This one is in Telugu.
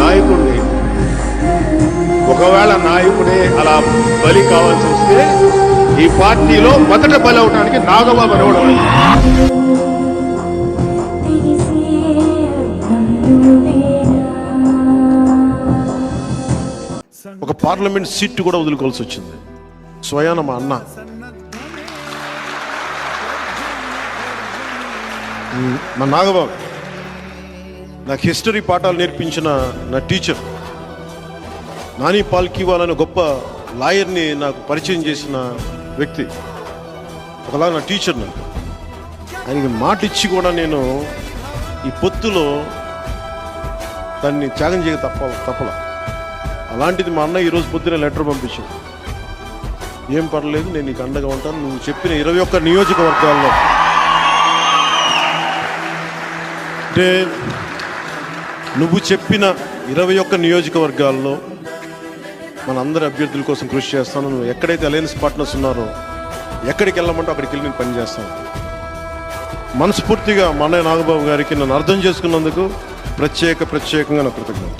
నాయకుడిని, ఒకవేళ నాయకుడే అలా బలి కావాల్సి వస్తే ఈ పార్టీలో మొదట బలి అవడానికి నాగబాబు అనేవాడు. ఒక పార్లమెంట్ సీట్ కూడా వదులుకోవాల్సి వచ్చింది. స్వయాన మా అన్న, మా నాగబాబు, నాకు హిస్టరీ పాఠాలు నేర్పించిన నా టీచర్, నాని పాల్కీవాల్ అనే గొప్ప లాయర్ని నాకు పరిచయం చేసిన వ్యక్తి, ఒకలా నా టీచర్. నాకు ఆయనకి మాట ఇచ్చి కూడా నేను ఈ పొత్తులో దాన్ని త్యాగం చేయక తప్పల. అలాంటిది మా అన్న ఈరోజు పొద్దున లెటర్ పంపించాడు, ఏం పర్లేదు నేను నీకు అండగా ఉంటాను, నువ్వు చెప్పిన 21 నియోజకవర్గాల్లో, అంటే నువ్వు చెప్పిన 21 నియోజకవర్గాల్లో మనందరి అభ్యర్థుల కోసం కృషి చేస్తాను. నువ్వు ఎక్కడైతే అలయన్స్ పార్ట్నర్స్ ఉన్నారో ఎక్కడికి వెళ్ళమంటో అక్కడికి వెళ్ళి నేను పనిచేస్తాను. మనస్ఫూర్తిగా మా అన్నయ్య నాగబాబు గారికి నన్ను అర్థం చేసుకున్నందుకు ప్రత్యేకంగా నా కృతజ్ఞత.